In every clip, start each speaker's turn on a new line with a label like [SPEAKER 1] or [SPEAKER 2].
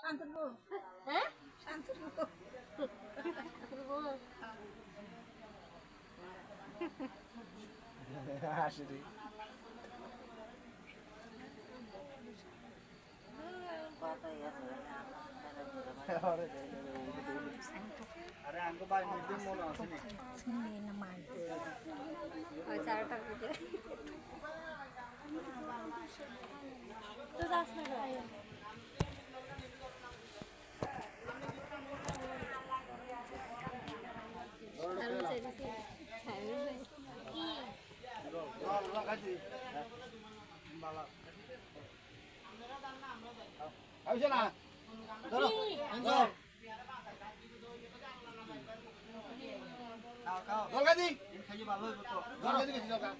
[SPEAKER 1] শান্তনু
[SPEAKER 2] হ্যাঁ
[SPEAKER 1] শান্তনু
[SPEAKER 3] আসলে আরে আঙ্কো ভাই মিটিং মনে আছে নি
[SPEAKER 2] ওই চারটার দিকে তো যাস না ভাই আরো চাইছি কি
[SPEAKER 3] লাগাইছি বালা আইছে না ধরো ধরো লাগাইছি খাই ভালো হইব তো লাগাইছি কিছু লাগা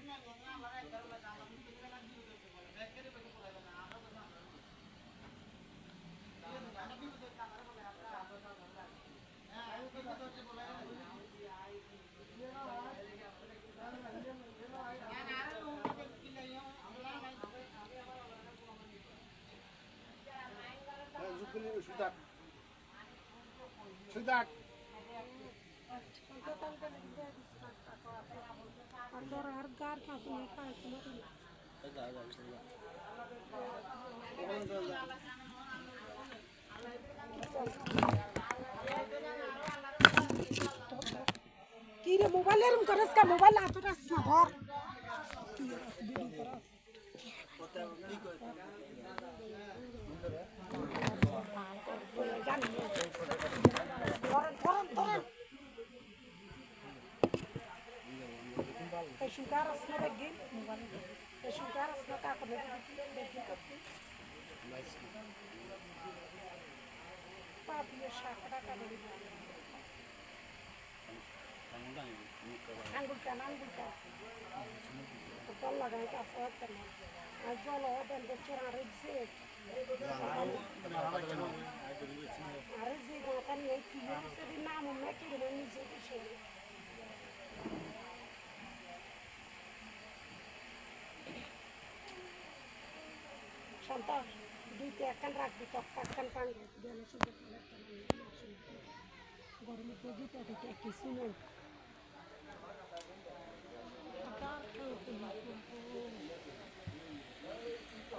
[SPEAKER 3] সুদাক সুদাক
[SPEAKER 1] আর গার খাতে খাইছিল কি রে মোবাইল এরম করস কা মোবাইল হাতে রাখ না ধর কি ভিডিও করস জানি ধরেন Enxugar as na begin, enxugar as na capa da begin tapi. Papi ya shakra ka da. Angul ka. Betul laga ka asal kana. Azal odan de chura rizse. Rizse ko kan ye ki se di namu me ki de ni se ki she. Shanta, দুইটা একখান রাখবি একখান পান গেলে শুধু গরমে তো দুইটা থেকে কিছু নেই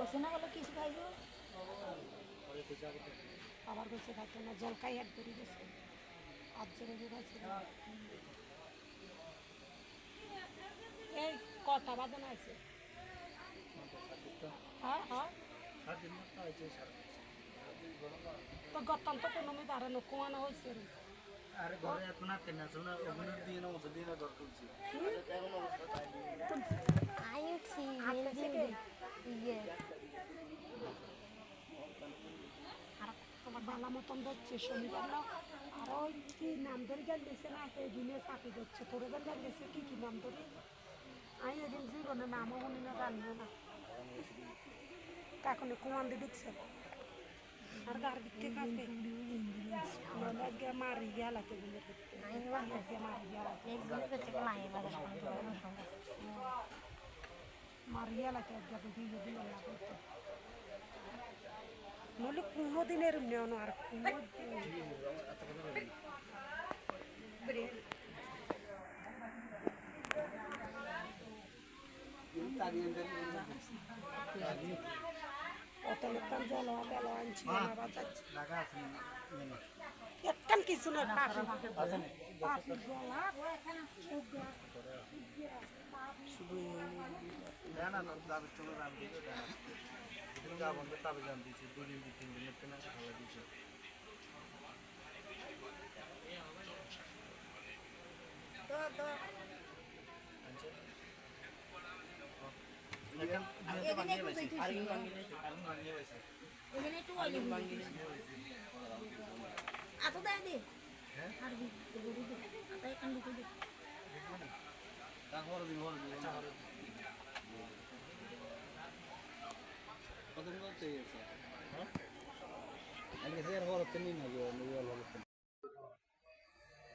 [SPEAKER 2] ওসনা বলে কিছু খাইব
[SPEAKER 1] আবার গেছে খাইতে না জল খাই এক ধরে গেছে আর জোরে গেছে এই কটা বাজে না আছে হ্যাঁ তো গতম তো কোনো মি পারে না কোয়ানো হয়েছে রে
[SPEAKER 3] আরে ঘরে এখন আর কেন আছে না ওগুলো দিয়ে না ওষুধ দিয়ে না দর করছি এখন অবস্থা তাই
[SPEAKER 2] আইছি ইয়ে
[SPEAKER 1] আমার বালা মতন ধরছে শনিবার না আর ওই কি নাম ধরে গেল দিয়েছে না এদিনে চাকরি করছে তোরে গেল দিয়েছে কি নাম ধরে আমি এদিন জীবনে নামও শুনি না জানিও না কাকনে কুমান্দি ঢুকছে আর গার দিকে কাছে আজকে মারি গেলাতে গুলো আজকে মারি গেলাতে মারি গেলাতে আজকে দিয়ে দিল না করতে নইলে কোনো দিন এরম নেওয়ানো আর কোনো অতলেকান জল বেল আনছি বাজাচ্ছি একখান কিছু না পাখি জলা
[SPEAKER 3] শুধু না দাবি চলে দাম দিতে যা বন্ধ তবে জান দিয়েছে 2 দিন 3 দিনের তো না খাওয়া দিয়েছে
[SPEAKER 2] আতো দেয় দে আর গরু দে আতা এখান ঢুকে দে
[SPEAKER 3] তারপর দিন কত বলতে গেছে হ্যাঁ আগে স্যার হরতে নি না যে নিয়ে হরতে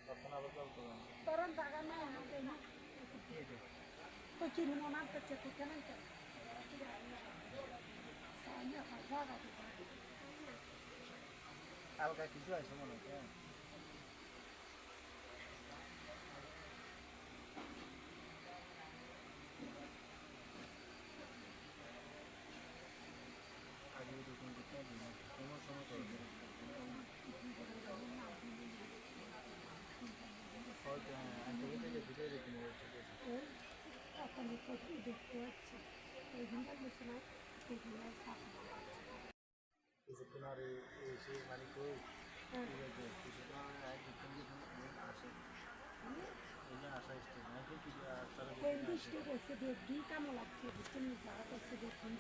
[SPEAKER 3] তখন আবার চলতে
[SPEAKER 1] তরন জায়গা না তো কি মনে করছে তো কেন সামনে জায়গা
[SPEAKER 3] হালকা কিছু আছে মনে হচ্ছে আগে এরকম করতে হবে না তোমার সময় করে হয়তো হ্যাঁ আগে থেকে ভিতরে রেখে ঠিক আছে
[SPEAKER 1] ওই এখন প্রচুর দেখতে পাচ্ছি ওই দিনটা গেছে না সেগুলো সাথে
[SPEAKER 3] কিছুক্ষণ আর এসে মানে কই ঠিক আছে কিছুক্ষণ আর কিছুক্ষণ আসে এই যে আসা স্টেজ নাকি কি তারা
[SPEAKER 1] কোন দৃষ্টি গেছে দেখি কেমন লাগছে বুঝছেন যারা গেছে দেখুন